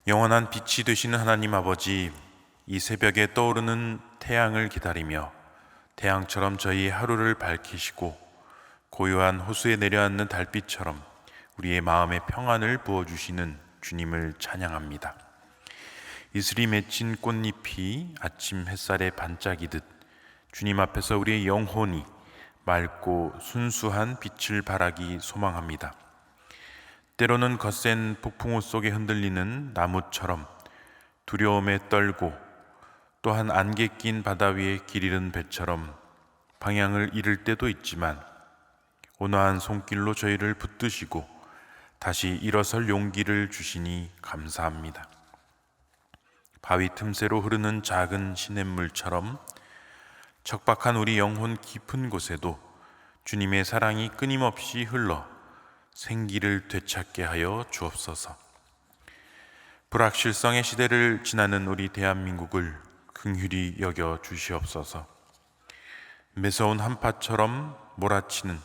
영원한 빛이 되시는 하나님 아버지, 이 새벽에 떠오르는 태양을 기다리며 태양처럼 저희의 하루를 밝히시고 고요한 호수에 내려앉는 달빛처럼 우리의 마음에 평안을 부어주시는 주님을 찬양합니다. 이슬이 맺힌 꽃잎이 아침 햇살에 반짝이듯 주님 앞에서 우리의 영혼이 맑고 순수한 빛을 발하기 소망합니다. 때로는 거센 폭풍우 속에 흔들리는 나무처럼 두려움에 떨고, 또한 안개 낀 바다 위에 길 잃은 배처럼 방향을 잃을 때도 있지만 온화한 손길로 저희를 붙드시고 다시 일어설 용기를 주시니 감사합니다. 바위 틈새로 흐르는 작은 시냇물처럼 척박한 우리 영혼 깊은 곳에도 주님의 사랑이 끊임없이 흘러 생기를 되찾게 하여 주옵소서. 불확실성의 시대를 지나는 우리 대한민국을 긍휼히 여겨 주시옵소서. 매서운 한파처럼 몰아치는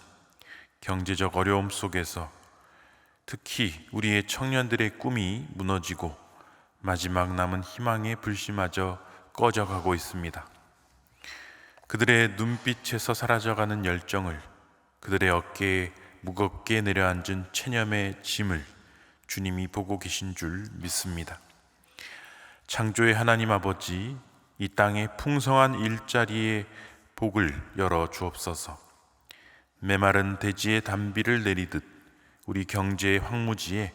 경제적 어려움 속에서 특히 우리의 청년들의 꿈이 무너지고 마지막 남은 희망의 불씨마저 꺼져가고 있습니다. 그들의 눈빛에서 사라져가는 열정을, 그들의 어깨에 무겁게 내려앉은 체념의 짐을 주님이 보고 계신 줄 믿습니다. 창조의 하나님 아버지, 이 땅의 풍성한 일자리의 복을 열어 주옵소서. 메마른 대지의 단비를 내리듯 우리 경제의 황무지에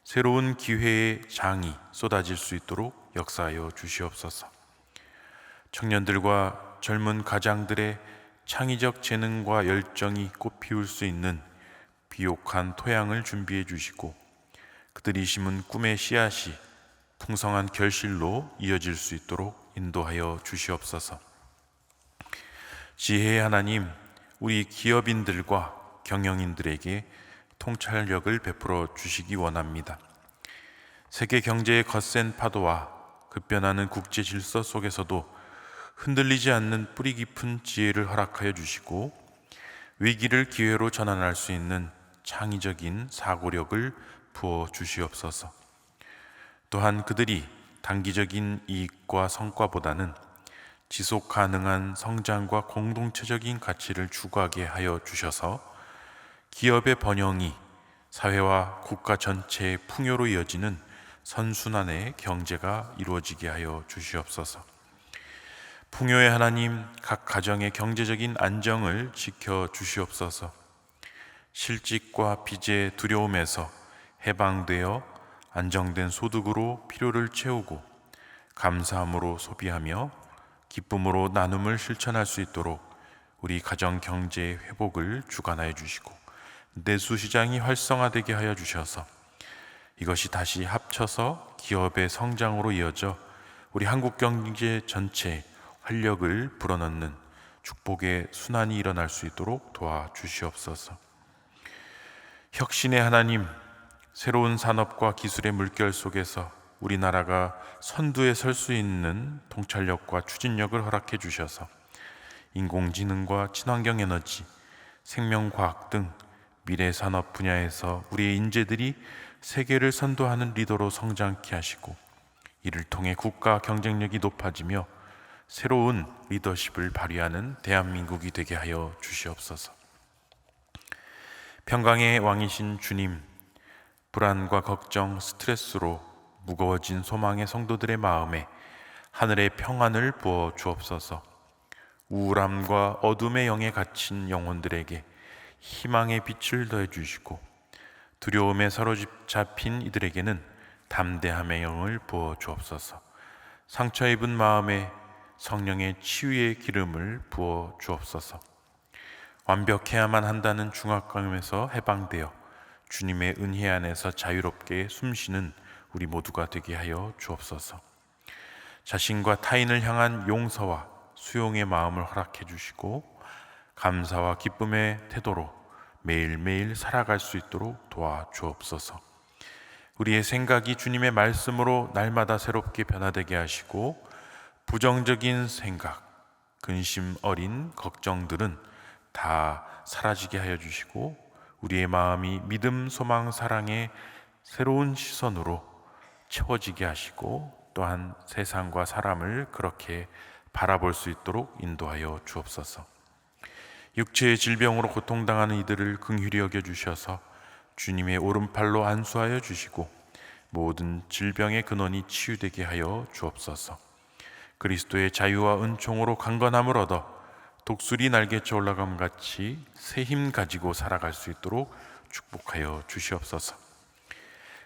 새로운 기회의 장이 쏟아질 수 있도록 역사하여 주시옵소서. 청년들과 젊은 가장들의 창의적 재능과 열정이 꽃피울 수 있는 비옥한 토양을 준비해 주시고 그들이 심은 꿈의 씨앗이 풍성한 결실로 이어질 수 있도록 인도하여 주시옵소서. 지혜의 하나님, 우리 기업인들과 경영인들에게 통찰력을 베풀어 주시기 원합니다. 세계 경제의 거센 파도와 급변하는 국제 질서 속에서도 흔들리지 않는 뿌리 깊은 지혜를 허락하여 주시고 위기를 기회로 전환할 수 있는 창의적인 사고력을 부어 주시옵소서. 또한 그들이 단기적인 이익과 성과보다는 지속 가능한 성장과 공동체적인 가치를 추구하게 하여 주셔서 기업의 번영이 사회와 국가 전체의 풍요로 이어지는 선순환의 경제가 이루어지게 하여 주시옵소서. 풍요의 하나님, 각 가정의 경제적인 안정을 지켜 주시옵소서. 실직과 빚의 두려움에서 해방되어 안정된 소득으로 필요를 채우고 감사함으로 소비하며 기쁨으로 나눔을 실천할 수 있도록 우리 가정 경제의 회복을 주관하여 주시고 내수시장이 활성화되게 하여 주셔서 이것이 다시 합쳐서 기업의 성장으로 이어져 우리 한국 경제 전체에 활력을 불어넣는 축복의 순환이 일어날 수 있도록 도와주시옵소서. 혁신의 하나님, 새로운 산업과 기술의 물결 속에서 우리나라가 선두에 설 수 있는 통찰력과 추진력을 허락해 주셔서 인공지능과 친환경 에너지, 생명과학 등 미래 산업 분야에서 우리의 인재들이 세계를 선도하는 리더로 성장케 하시고 이를 통해 국가 경쟁력이 높아지며 새로운 리더십을 발휘하는 대한민국이 되게 하여 주시옵소서. 평강의 왕이신 주님, 불안과 걱정, 스트레스로 무거워진 소망의 성도들의 마음에 하늘의 평안을 부어 주옵소서. 우울함과 어둠의 영에 갇힌 영혼들에게 희망의 빛을 더해 주시고 두려움에 사로잡힌 이들에게는 담대함의 영을 부어 주옵소서. 상처 입은 마음에 성령의 치유의 기름을 부어 주옵소서. 완벽해야만 한다는 중압감에서 해방되어 주님의 은혜 안에서 자유롭게 숨쉬는 우리 모두가 되게 하여 주옵소서. 자신과 타인을 향한 용서와 수용의 마음을 허락해 주시고 감사와 기쁨의 태도로 매일매일 살아갈 수 있도록 도와주옵소서. 우리의 생각이 주님의 말씀으로 날마다 새롭게 변화되게 하시고 부정적인 생각, 근심 어린 걱정들은 다 사라지게 하여 주시고 우리의 마음이 믿음, 소망, 사랑의 새로운 시선으로 채워지게 하시고 또한 세상과 사람을 그렇게 바라볼 수 있도록 인도하여 주옵소서. 육체의 질병으로 고통당하는 이들을 긍휼히 여겨 주셔서 주님의 오른팔로 안수하여 주시고 모든 질병의 근원이 치유되게 하여 주옵소서. 그리스도의 자유와 은총으로 강건함을 얻어 독수리 날개쳐 올라감 같이 새 힘 가지고 살아갈 수 있도록 축복하여 주시옵소서.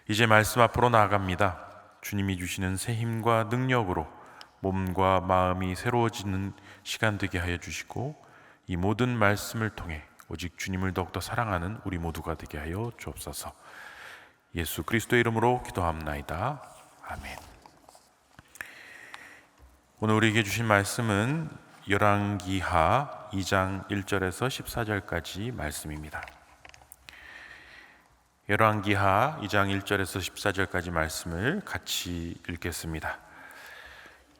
이제 말씀 앞으로 나아갑니다. 주님이 주시는 새 힘과 능력으로 몸과 마음이 새로워지는 시간 되게 하여 주시고 이 모든 말씀을 통해 오직 주님을 더욱더 사랑하는 우리 모두가 되게 하여 주옵소서. 예수 그리스도의 이름으로 기도합나이다. 아멘. 오늘 우리에게 주신 말씀은 열왕기하 2장 1절에서 14절까지 말씀입니다. 열왕기하 2장 1절에서 14절까지 말씀을 같이 읽겠습니다.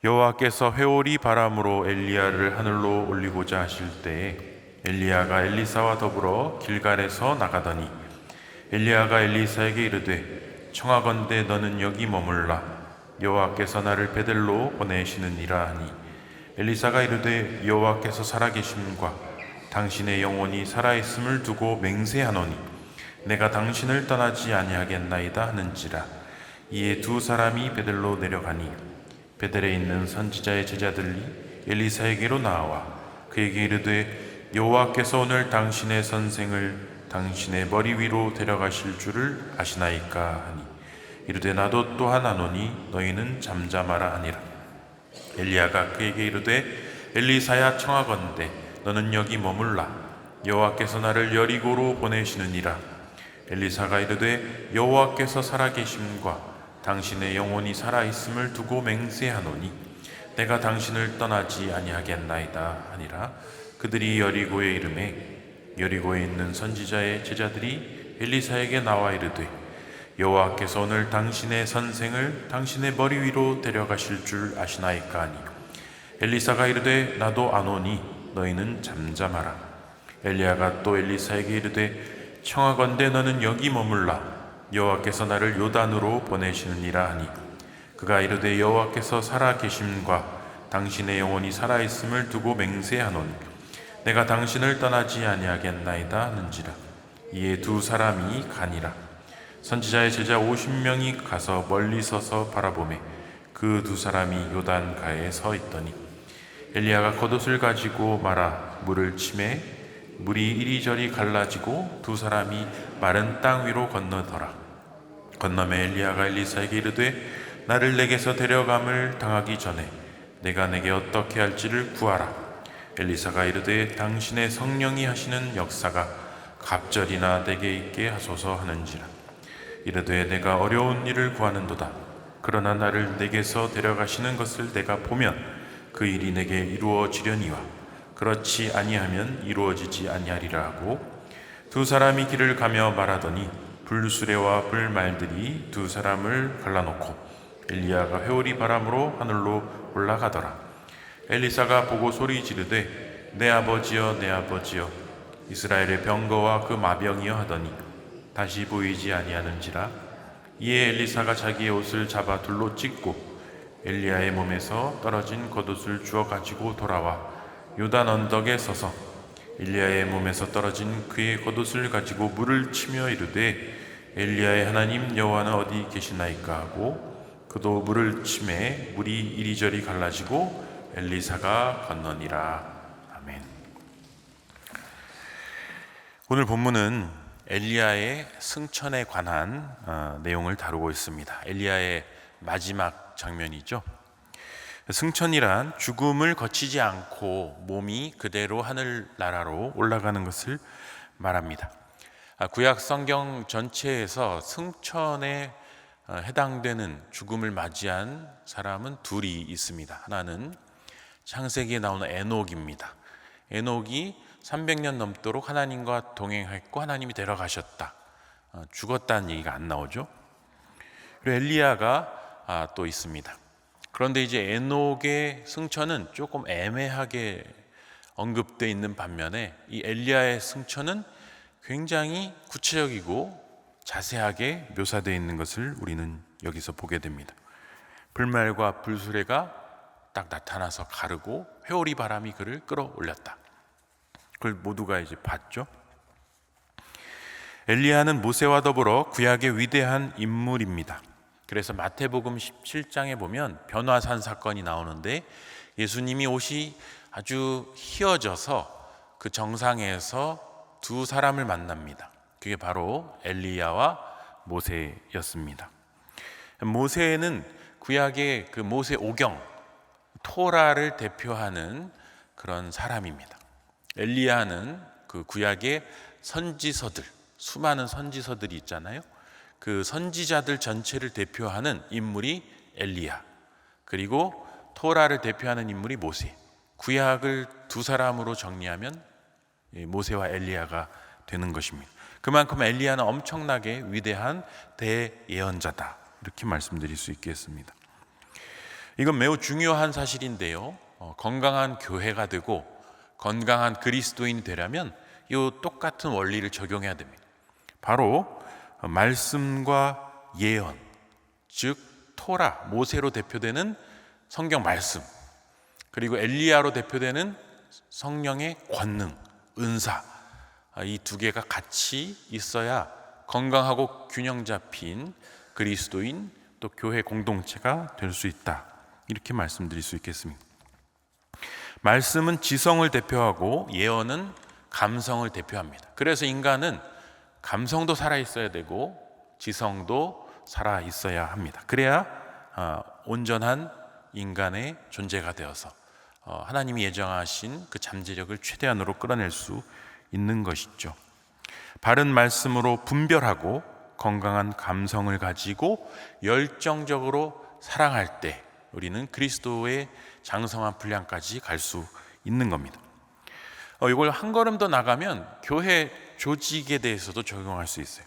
여호와께서 회오리 바람으로 엘리야를 하늘로 올리고자 하실 때에 엘리야가 엘리사와 더불어 길갈에서 나가더니 엘리야가 엘리사에게 이르되 청하건대 너는 여기 머물라 여호와께서 나를 베델로 보내시느니라 하니 엘리사가 이르되 여호와께서 살아계심과 당신의 영혼이 살아있음을 두고 맹세하노니 내가 당신을 떠나지 아니하겠나이다 하는지라. 이에 두 사람이 베델로 내려가니 베델에 있는 선지자의 제자들이 엘리사에게로 나와 그에게 이르되 여호와께서 오늘 당신의 선생을 당신의 머리 위로 데려가실 줄을 아시나이까 하니 이르되 나도 또한 아노니 너희는 잠잠하라 하니라. 엘리야가 그에게 이르되 엘리사야 청하건대 너는 여기 머물라 여호와께서 나를 여리고로 보내시느니라. 엘리사가 이르되 여호와께서 살아계심과 당신의 영혼이 살아있음을 두고 맹세하노니 내가 당신을 떠나지 아니하겠나이다 하니라. 그들이 여리고에 이르매 여리고에 있는 선지자의 제자들이 엘리사에게 나와 이르되 여호와께서 오늘 당신의 선생을 당신의 머리 위로 데려가실 줄 아시나이까 하니 엘리사가 이르되 나도 아노니 너희는 잠잠하라. 엘리야가 또 엘리사에게 이르되 청하건대 너는 여기 머물라 여호와께서 나를 요단으로 보내시느니라 하니 그가 이르되 여호와께서 살아계심과 당신의 영혼이 살아있음을 두고 맹세하노니 내가 당신을 떠나지 아니하겠나이다 하는지라. 이에 두 사람이 가니라. 선지자의 제자 50명이 가서 멀리 서서 바라보매 그 두 사람이 요단가에 서 있더니 엘리야가 겉옷을 가지고 말아 물을 치매 물이 이리저리 갈라지고 두 사람이 마른 땅 위로 건너더라. 건너매 엘리야가 엘리사에게 이르되 나를 내게서 데려감을 당하기 전에 내가 내게 어떻게 할지를 구하라. 엘리사가 이르되 당신의 성령이 하시는 역사가 갑절이나 내게 있게 하소서 하는지라. 이르되 내가 어려운 일을 구하는도다. 그러나 나를 내게서 데려가시는 것을 내가 보면 그 일이 내게 이루어지려니와 그렇지 아니하면 이루어지지 아니하리라 하고 두 사람이 길을 가며 말하더니 불수레와 불말들이 두 사람을 갈라놓고 엘리야가 회오리 바람으로 하늘로 올라가더라. 엘리사가 보고 소리 지르되 내 아버지여 내 아버지여 이스라엘의 병거와 그 마병이여 하더니 다시 보이지 아니하는지라. 이에 엘리사가 자기의 옷을 잡아 둘로 찢고 엘리야의 몸에서 떨어진 겉옷을 주워 가지고 돌아와 요단 언덕에 서서 엘리야의 몸에서 떨어진 그의 겉옷을 가지고 물을 치며 이르되 엘리야의 하나님 여호와는 어디 계시나이까 하고 그도 물을 치매 물이 이리저리 갈라지고 엘리사가 건너니라. 아멘. 오늘 본문은 엘리야의 승천에 관한 내용을 다루고 있습니다. 엘리야의 마지막 장면이죠. 승천이란 죽음을 거치지 않고 몸이 그대로 하늘나라로 올라가는 것을 말합니다. 구약 성경 전체에서 승천에 해당되는 죽음을 맞이한 사람은 둘이 있습니다. 하나는 창세기에 나오는 에녹입니다. 에녹이 300년 넘도록 하나님과 동행했고 하나님이 데려가셨다. 죽었다는 얘기가 안 나오죠. 그리고 엘리야가 또 있습니다. 그런데 이제 에녹의 승천은 조금 애매하게 언급되어 있는 반면에 이 엘리야의 승천은 굉장히 구체적이고 자세하게 묘사되어 있는 것을 우리는 여기서 보게 됩니다. 불말과 불수레가 딱 나타나서 가르고 회오리 바람이 그를 끌어올렸다. 그걸 모두가 이제 봤죠. 엘리야는 모세와 더불어 구약의 위대한 인물입니다. 그래서 마태복음 17장에 보면 변화산 사건이 나오는데 예수님이 옷이 아주 휘어져서 그 정상에서 두 사람을 만납니다. 그게 바로 엘리야와 모세였습니다. 모세는 구약의 그 모세 오경, 토라를 대표하는 그런 사람입니다. 엘리야는 그 구약의 선지서들, 수많은 선지서들이 있잖아요. 그 선지자들 전체를 대표하는 인물이 엘리야, 그리고 토라를 대표하는 인물이 모세. 구약을 두 사람으로 정리하면 모세와 엘리야가 되는 것입니다. 그만큼 엘리야는 엄청나게 위대한 대예언자다, 이렇게 말씀드릴 수 있겠습니다. 이건 매우 중요한 사실인데요, 건강한 교회가 되고 건강한 그리스도인이 되려면 이 똑같은 원리를 적용해야 됩니다. 바로 말씀과 예언, 즉 토라, 모세로 대표되는 성경 말씀, 그리고 엘리야로 대표되는 성령의 권능, 은사, 이 두 개가 같이 있어야 건강하고 균형 잡힌 그리스도인, 또 교회 공동체가 될 수 있다, 이렇게 말씀드릴 수 있겠습니다. 말씀은 지성을 대표하고 예언은 감성을 대표합니다. 그래서 인간은 감성도 살아있어야 되고 지성도 살아있어야 합니다. 그래야 온전한 인간의 존재가 되어서 하나님이 예정하신 그 잠재력을 최대한으로 끌어낼 수 있는 것이죠. 바른 말씀으로 분별하고 건강한 감성을 가지고 열정적으로 사랑할 때 우리는 그리스도의 장성한 분량까지 갈 수 있는 겁니다. 이걸 한 걸음 더 나가면 교회 조직에 대해서도 적용할 수 있어요.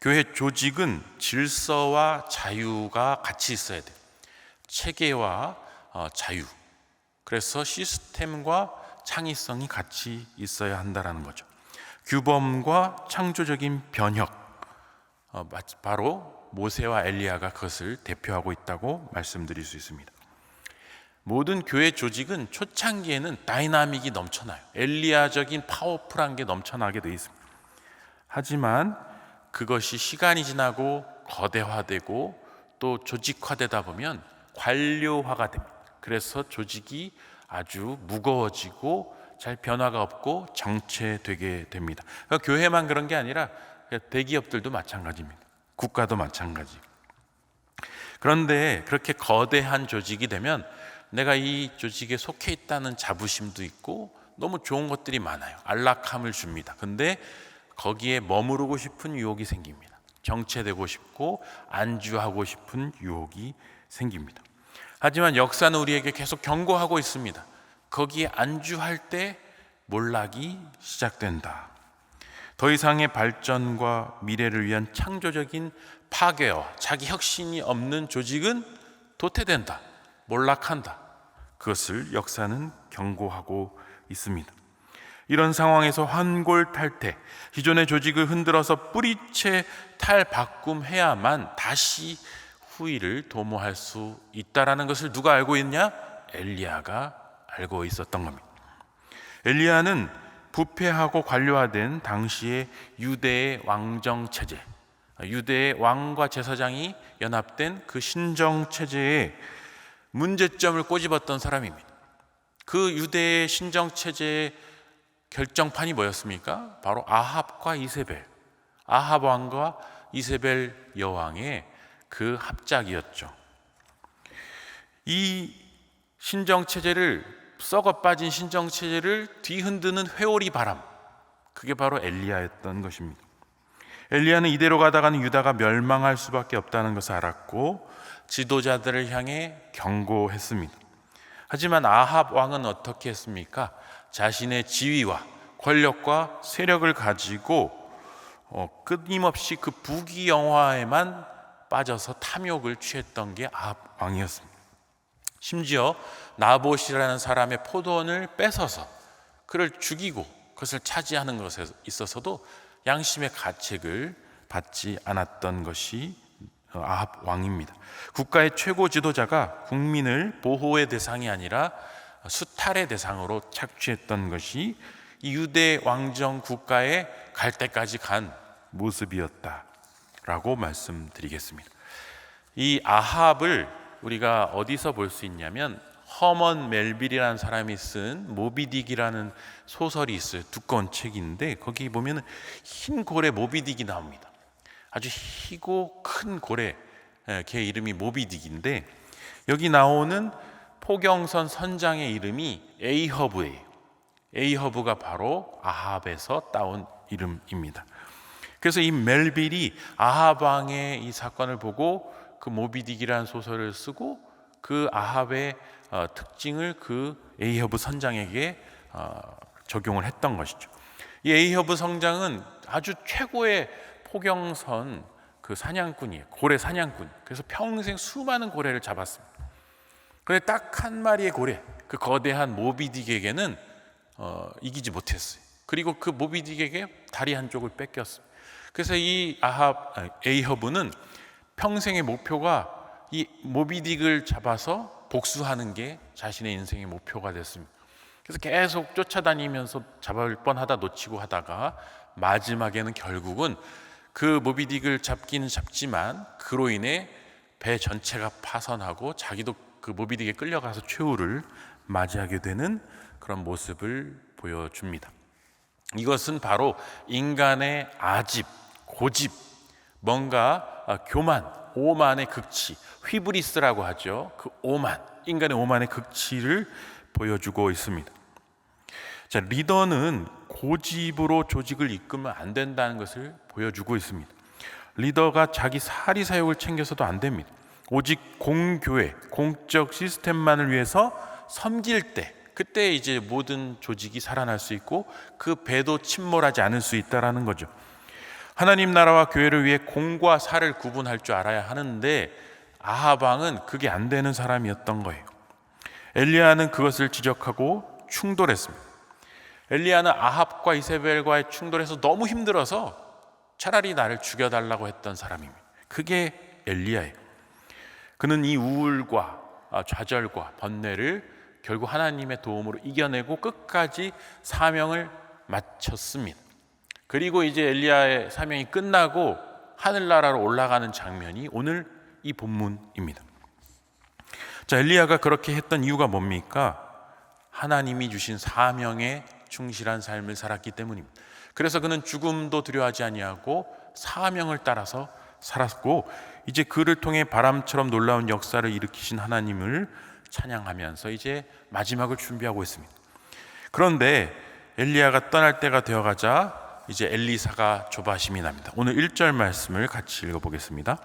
교회 조직은 질서와 자유가 같이 있어야 돼요. 체계와 자유, 그래서 시스템과 창의성이 같이 있어야 한다는 거죠. 규범과 창조적인 변혁, 바로 모세와 엘리야가 그것을 대표하고 있다고 말씀드릴 수 있습니다. 모든 교회 조직은 초창기에는 다이나믹이 넘쳐나요. 엘리야적인 파워풀한 게 넘쳐나게 돼 있습니다. 하지만 그것이 시간이 지나고 거대화되고 또 조직화되다 보면 관료화가 됩니다. 그래서 조직이 아주 무거워지고 잘 변화가 없고 정체되게 됩니다. 교회만 그런 게 아니라 대기업들도 마찬가지입니다. 국가도 마찬가지. 그런데 그렇게 거대한 조직이 되면 내가 이 조직에 속해 있다는 자부심도 있고 너무 좋은 것들이 많아요. 안락함을 줍니다. 근데 거기에 머무르고 싶은 유혹이 생깁니다. 정체되고 싶고 안주하고 싶은 유혹이 생깁니다. 하지만 역사는 우리에게 계속 경고하고 있습니다. 거기에 안주할 때 몰락이 시작된다. 더 이상의 발전과 미래를 위한 창조적인 파괴와 자기 혁신이 없는 조직은 도태된다, 몰락한다. 그것을 역사는 경고하고 있습니다. 이런 상황에서 환골탈태, 기존의 조직을 흔들어서 뿌리채 탈바꿈해야만 다시 후일을 도모할 수 있다라는 것을 누가 알고 있냐? 엘리야가 알고 있었던 겁니다. 엘리야는 부패하고 관료화된 당시의 유대의 왕정체제, 유대의 왕과 제사장이 연합된 그 신정체제에 문제점을 꼬집었던 사람입니다. 그 유대의 신정체제의 결정판이 뭐였습니까? 바로 아합과 이세벨, 아합 왕과 이세벨 여왕의 그 합작이었죠. 이 신정체제를, 썩어 빠진 신정체제를 뒤흔드는 회오리 바람, 그게 바로 엘리야였던 것입니다. 엘리야는 이대로 가다가는 유다가 멸망할 수밖에 없다는 것을 알았고 지도자들을 향해 경고했습니다. 하지만 아합 왕은 어떻게 했습니까? 자신의 지위와 권력과 세력을 가지고 끊임없이 그 부귀영화에만 빠져서 탐욕을 취했던 게 아합 왕이었습니다. 심지어 나봇이라는 사람의 포도원을 뺏어서 그를 죽이고 그것을 차지하는 것에 있어서도 양심의 가책을 받지 않았던 것이 아합 왕입니다. 국가의 최고 지도자가 국민을 보호의 대상이 아니라 수탈의 대상으로 착취했던 것이 이 유대 왕정 국가에 갈 때까지 간 모습이었다라고 말씀드리겠습니다. 이 아합을 우리가 어디서 볼 수 있냐면 허먼 멜빌이라는 사람이 쓴 모비딕이라는 소설이 있어요. 두꺼운 책인데 거기 보면 흰 고래 모비딕이 나옵니다. 아주 희고 큰 고래, 걔 이름이 모비딕인데 여기 나오는 포경선 선장의 이름이 에이허브예요. 에이허브가 바로 아합에서 따온 이름입니다. 그래서 이 멜빌이 아합 왕의 이 사건을 보고 그 모비딕이라는 소설을 쓰고 그 아합의 특징을 그 에이허브 선장에게 적용을 했던 것이죠. 이 에이허브 선장은 아주 최고의 포경선 그 사냥꾼이에요. 고래 사냥꾼. 그래서 평생 수많은 고래를 잡았습니다. 그런데 딱 한 마리의 고래, 그 거대한 모비딕에게는 이기지 못했어요. 그리고 그 모비딕에게 다리 한쪽을 뺏겼습니다. 그래서 이 에이허브는 평생의 목표가 이 모비딕을 잡아서 복수하는 게 자신의 인생의 목표가 됐습니다. 그래서 계속 쫓아다니면서 잡을 뻔하다 놓치고 하다가 마지막에는 결국은 그 모비딕을 잡기는 잡지만 그로 인해 배 전체가 파선하고 자기도 그 모비딕에 끌려가서 최후를 맞이하게 되는 그런 모습을 보여줍니다. 이것은 바로 인간의 아집, 고집, 뭔가 교만, 오만의 극치, 휘브리스라고 하죠. 그 오만, 인간의 오만의 극치를 보여주고 있습니다. 자, 리더는 고집으로 조직을 이끌면 안 된다는 것을 보여주고 있습니다. 리더가 자기 사리사욕을 챙겨서도 안 됩니다. 오직 공교회, 공적 시스템만을 위해서 섬길 때, 그때 이제 모든 조직이 살아날 수 있고 그 배도 침몰하지 않을 수 있다라는 거죠. 하나님 나라와 교회를 위해 공과 사를 구분할 줄 알아야 하는데 아합 왕은 그게 안 되는 사람이었던 거예요. 엘리야는 그것을 지적하고 충돌했습니다. 엘리야는 아합과 이세벨과의 충돌에서 너무 힘들어서 차라리 나를 죽여달라고 했던 사람입니다. 그게 엘리야예요. 그는 이 우울과 좌절과 번뇌를 결국 하나님의 도움으로 이겨내고 끝까지 사명을 마쳤습니다. 그리고 이제 엘리야의 사명이 끝나고 하늘나라로 올라가는 장면이 오늘 이 본문입니다. 자, 엘리야가 그렇게 했던 이유가 뭡니까? 하나님이 주신 사명에 충실한 삶을 살았기 때문입니다. 그래서 그는 죽음도 두려워하지 아니하고 사명을 따라서 살았고 이제 그를 통해 바람처럼 놀라운 역사를 일으키신 하나님을 찬양하면서 이제 마지막을 준비하고 있습니다. 그런데 엘리야가 떠날 때가 되어가자 이제 엘리사가 조바심이 납니다. 오늘 1절 말씀을 같이 읽어보겠습니다.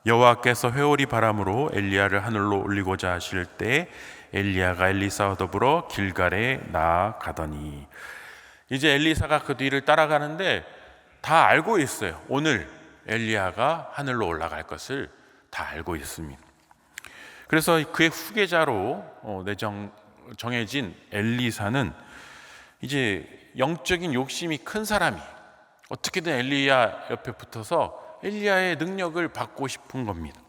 여호와께서 회오리 바람으로 엘리야를 하늘로 올리고자 하실 때 엘리야가 엘리사와 더불어 길갈에 나아가더니, 이제 엘리사가 그 뒤를 따라가는데 다 알고 있어요. 오늘 엘리야가 하늘로 올라갈 것을 다 알고 있습니다. 그래서 그의 후계자로 정해진 엘리사는 이제 영적인 욕심이 큰 사람이 어떻게든 엘리야 옆에 붙어서 엘리야의 능력을 받고 싶은 겁니다.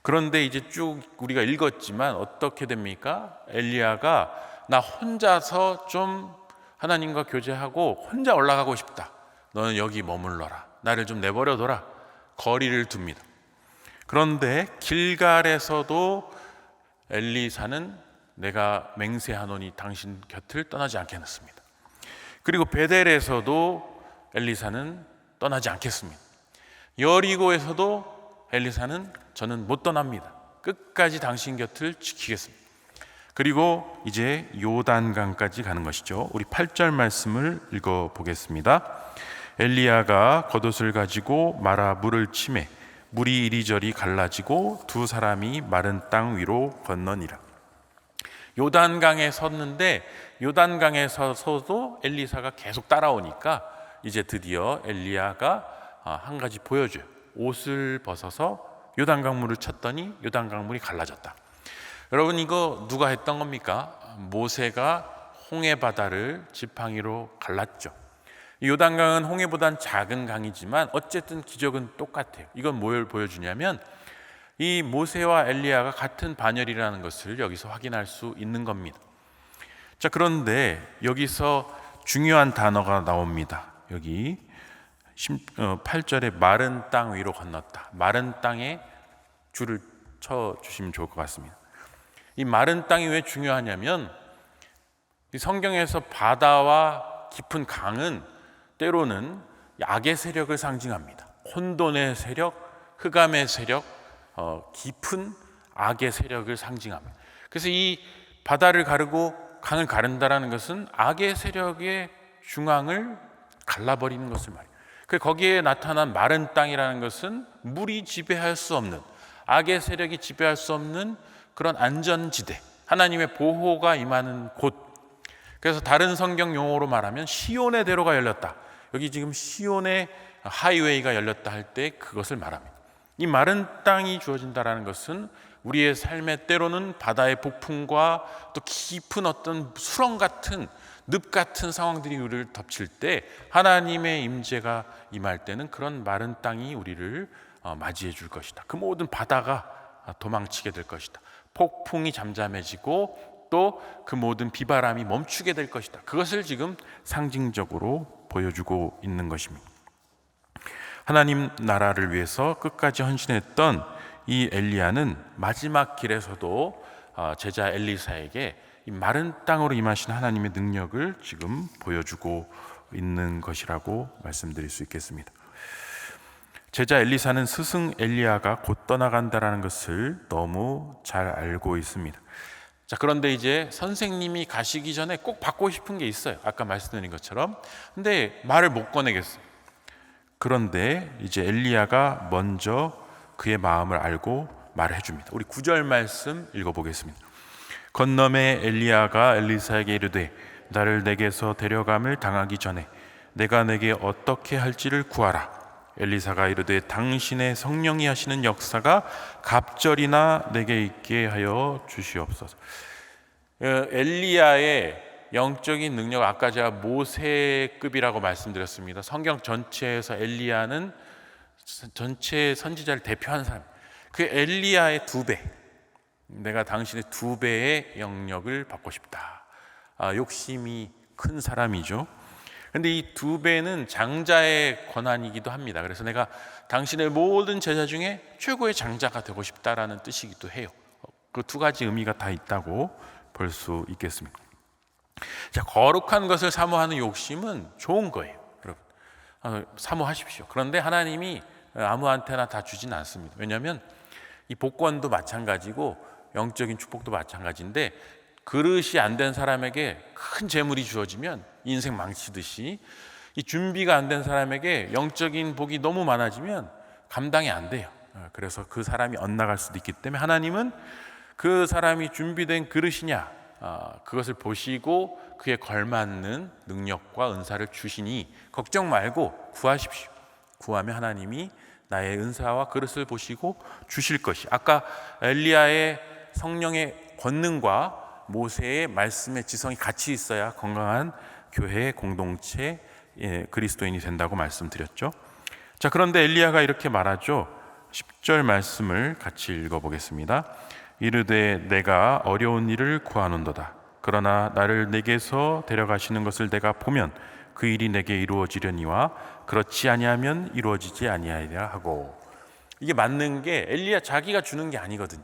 그런데 이제 쭉 우리가 읽었지만 어떻게 됩니까? 엘리야가 나 혼자서 좀 하나님과 교제하고 혼자 올라가고 싶다. 너는 여기 머물러라. 나를 좀 내버려둬라. 거리를 둡니다. 그런데 길갈에서도 엘리사는 내가 맹세하노니 당신 곁을 떠나지 않겠습니다. 그리고 베델에서도 엘리사는 떠나지 않겠습니다. 여리고에서도 엘리사는 저는 못 떠납니다. 끝까지 당신 곁을 지키겠습니다. 그리고 이제 요단강까지 가는 것이죠. 우리 8절 말씀을 읽어보겠습니다. 엘리야가 겉옷을 가지고 말아 물을 치매 물이 이리저리 갈라지고 두 사람이 마른 땅 위로 건너니라. 요단강에 섰는데 요단강에 서서도 엘리사가 계속 따라오니까 이제 드디어 엘리야가 한 가지 보여줘요. 옷을 벗어서 요단강물을 쳤더니 요단강물이 갈라졌다. 여러분, 이거 누가 했던 겁니까? 모세가 홍해 바다를 지팡이로 갈랐죠. 이 요단강은 홍해보단 작은 강이지만 어쨌든 기적은 똑같아요. 이건 뭘 보여주냐면 이 모세와 엘리야가 같은 반열이라는 것을 여기서 확인할 수 있는 겁니다. 자, 그런데 여기서 중요한 단어가 나옵니다. 여기 8절에 마른 땅 위로 건넜다. 마른 땅에 줄을 쳐 주시면 좋을 것 같습니다. 이 마른 땅이 왜 중요하냐면 이 성경에서 바다와 깊은 강은 때로는 악의 세력을 상징합니다. 혼돈의 세력, 흑암의 세력, 깊은 악의 세력을 상징합니다. 그래서 이 바다를 가르고 강을 가른다라는 것은 악의 세력의 중앙을 갈라버리는 것을 말해요. 거기에 나타난 마른 땅이라는 것은 물이 지배할 수 없는, 악의 세력이 지배할 수 없는 그런 안전지대, 하나님의 보호가 임하는 곳. 그래서 다른 성경 용어로 말하면 시온의 대로가 열렸다. 여기 지금 시온의 하이웨이가 열렸다 할 때 그것을 말합니다. 이 마른 땅이 주어진다는 것은 우리의 삶에 때로는 바다의 폭풍과 또 깊은 어떤 수렁 같은 늪 같은 상황들이 우리를 덮칠 때 하나님의 임재가 임할 때는 그런 마른 땅이 우리를 맞이해 줄 것이다. 그 모든 바다가 도망치게 될 것이다. 폭풍이 잠잠해지고 또 그 모든 비바람이 멈추게 될 것이다. 그것을 지금 상징적으로 보여주고 있는 것입니다. 하나님 나라를 위해서 끝까지 헌신했던 이 엘리야는 마지막 길에서도 제자 엘리사에게 이 마른 땅으로 임하신 하나님의 능력을 지금 보여주고 있는 것이라고 말씀드릴 수 있겠습니다. 제자 엘리사는 스승 엘리야가 곧 떠나간다라는 것을 너무 잘 알고 있습니다. 자, 그런데 이제 선생님이 가시기 전에 꼭 받고 싶은 게 있어요. 아까 말씀드린 것처럼. 근데 말을 못 꺼내겠어요. 그런데 이제 엘리야가 먼저 그의 마음을 알고 말을 해줍니다. 우리 9절 말씀 읽어보겠습니다. 건너매 엘리야가 엘리사에게 이르되 나를 내게서 데려감을 당하기 전에 내가 내게 어떻게 할지를 구하라. 엘리사가 이르되 당신의 성령이 하시는 역사가 갑절이나 내게 있게 하여 주시옵소서. 엘리야의 영적인 능력, 아까 제가 모세급이라고 말씀드렸습니다. 성경 전체에서 엘리야는 전체 선지자를 대표하는 사람. 그 엘리야의 2배, 내가 당신의 2배의 영역을 받고 싶다. 욕심이 큰 사람이죠. 그런데 이 2배는 장자의 권한이기도 합니다. 그래서 내가 당신의 모든 제자 중에 최고의 장자가 되고 싶다라는 뜻이기도 해요. 그 2가지 의미가 다 있다고 볼 수 있겠습니다. 자, 거룩한 것을 사모하는 욕심은 좋은 거예요, 여러분. 사모하십시오. 그런데 하나님이 아무한테나 다 주진 않습니다. 왜냐하면 이 복권도 마찬가지고 영적인 축복도 마찬가지인데 그릇이 안 된 사람에게 큰 재물이 주어지면 인생 망치듯이 이 준비가 안 된 사람에게 영적인 복이 너무 많아지면 감당이 안 돼요. 그래서 그 사람이 엇나갈 수도 있기 때문에 하나님은 그 사람이 준비된 그릇이냐 그것을 보시고 그에 걸맞는 능력과 은사를 주시니 걱정 말고 구하십시오. 구하면 하나님이 나의 은사와 그릇을 보시고 주실 것이, 아까 엘리야의 성령의 권능과 모세의 말씀의 지성이 같이 있어야 건강한 교회 공동체 그리스도인이 된다고 말씀드렸죠. 자, 그런데 엘리야가 이렇게 말하죠. 10절 말씀을 같이 읽어보겠습니다. 이르되 내가 어려운 일을 구하는도다. 그러나 나를 내게서 데려가시는 것을 내가 보면 그 일이 내게 이루어지려니와 그렇지 아니하면 이루어지지 아니하리라 하고. 이게 맞는 게 엘리야 자기가 주는 게 아니거든요.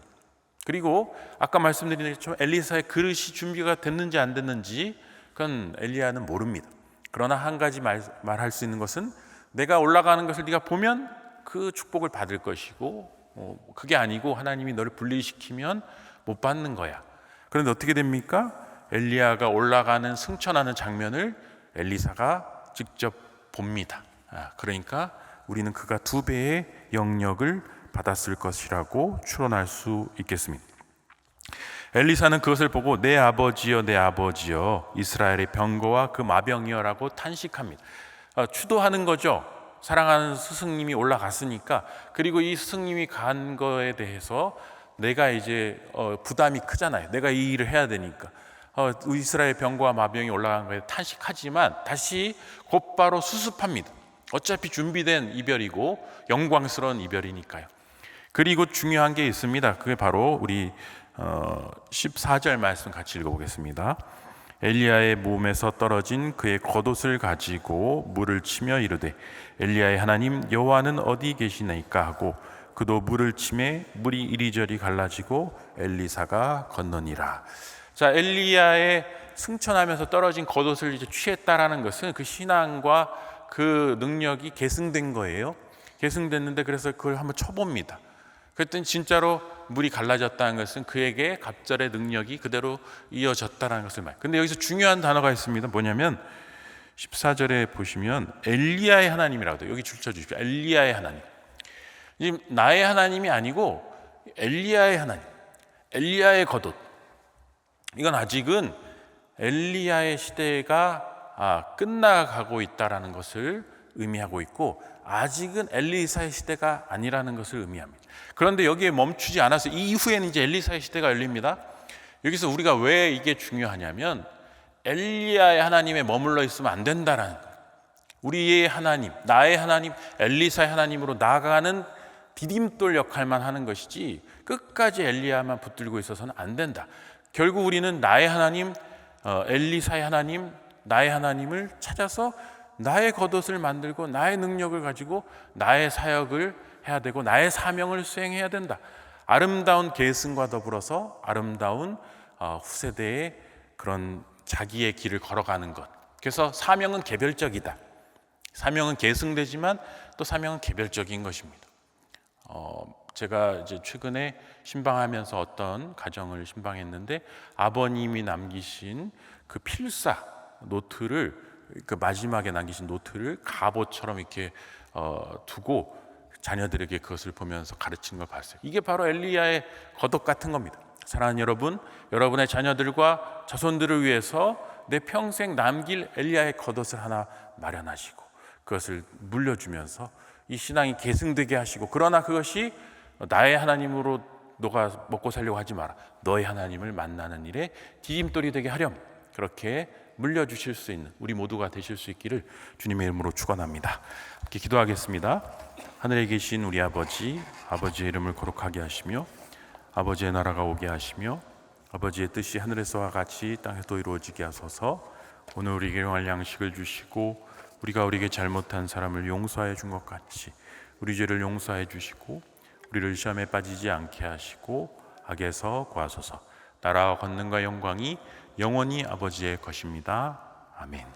그리고 아까 말씀드린 것처럼 엘리사의 그릇이 준비가 됐는지 안 됐는지 그건 엘리야는 모릅니다. 그러나 한 가지 말할 수 있는 것은 내가 올라가는 것을 네가 보면 그 축복을 받을 것이고 그게 아니고 하나님이 너를 분리시키면 못 받는 거야. 그런데 어떻게 됩니까? 엘리야가 올라가는 승천하는 장면을 엘리사가 직접 봅니다. 그러니까 우리는 그가 2배의 영역을 받았을 것이라고 추론할 수 있겠습니다. 엘리사는 그것을 보고 내 아버지여 내 아버지여 이스라엘의 병거와 그 마병이여라고 탄식합니다. 추도하는 거죠. 사랑하는 스승님이 올라갔으니까. 그리고 이 스승님이 간 거에 대해서 내가 이제 부담이 크잖아요. 내가 이 일을 해야 되니까 이스라엘 병과 마병이 올라간 거에 탄식하지만 다시 곧바로 수습합니다. 어차피 준비된 이별이고 영광스러운 이별이니까요. 그리고 중요한 게 있습니다. 그게 바로 우리 14절 말씀 같이 읽어보겠습니다. 엘리야의 몸에서 떨어진 그의 겉옷을 가지고 물을 치며 이르되 엘리야의 하나님 여호와는 어디 계시나이까 하고 그도 물을 치매 물이 이리저리 갈라지고 엘리사가 건너니라. 자, 엘리야의 승천하면서 떨어진 겉옷을 이제 취했다라는 것은 그 신앙과 그 능력이 계승된 거예요. 계승됐는데 그래서 그걸 한번 쳐봅니다. 그랬더니 진짜로 물이 갈라졌다는 것은 그에게 갑절의 능력이 그대로 이어졌다는 것을 말해요. 근데 여기서 중요한 단어가 있습니다. 뭐냐면 14절에 보시면 엘리야의 하나님이라고 돼요. 여기 줄쳐 주십시오. 엘리야의 하나님. 나의 하나님이 아니고 엘리야의 하나님, 엘리야의 겉옷. 이건 아직은 엘리야의 시대가 끝나가고 있다라는 것을 의미하고 있고 아직은 엘리사의 시대가 아니라는 것을 의미합니다. 그런데 여기에 멈추지 않아서 이후에는 이제 엘리사의 시대가 열립니다. 여기서 우리가 왜 이게 중요하냐면 엘리야의 하나님에 머물러 있으면 안 된다라는 거예요. 우리의 하나님, 나의 하나님, 엘리사의 하나님으로 나아가는 디딤돌 역할만 하는 것이지 끝까지 엘리야만 붙들고 있어서는 안 된다. 결국 우리는 나의 하나님, 엘리사의 하나님, 나의 하나님을 찾아서 나의 겉옷을 만들고 나의 능력을 가지고 나의 사역을 해야 되고 나의 사명을 수행해야 된다. 아름다운 계승과 더불어서 아름다운 후세대의 그런 자기의 길을 걸어가는 것. 그래서 사명은 개별적이다. 사명은 계승되지만 또 사명은 개별적인 것입니다. 제가 이제 최근에 신방하면서 어떤 가정을 신방했는데 아버님이 남기신 그 필사 노트를 그 마지막에 남기신 노트를 갑옷처럼 이렇게 두고 자녀들에게 그것을 보면서 가르치는 걸 봤어요. 이게 바로 엘리야의 겉옷 같은 겁니다. 사랑하는 여러분, 여러분의 자녀들과 자손들을 위해서 내 평생 남길 엘리야의 겉옷을 하나 마련하시고 그것을 물려주면서 이 신앙이 계승되게 하시고 그러나 그것이 나의 하나님으로 너가 먹고 살려고 하지 마라. 너의 하나님을 만나는 일에 디딤돌이 되게 하렴. 그렇게 물려주실 수 있는 우리 모두가 되실 수 있기를 주님의 이름으로 축원합니다. 함께 기도하겠습니다. 하늘에 계신 우리 아버지, 아버지의 이름을 거룩하게 하시며 아버지의 나라가 오게 하시며 아버지의 뜻이 하늘에서와 같이 땅에도 이루어지게 하소서. 오늘 우리에게 일용할 양식을 주시고 우리가 우리에게 잘못한 사람을 용서해 준 것 같이 우리 죄를 용서해 주시고 우리를 시험에 빠지지 않게 하시고 악에서 구하소서. 나라와 권능과 영광이 영원히 아버지의 것입니다. 아멘.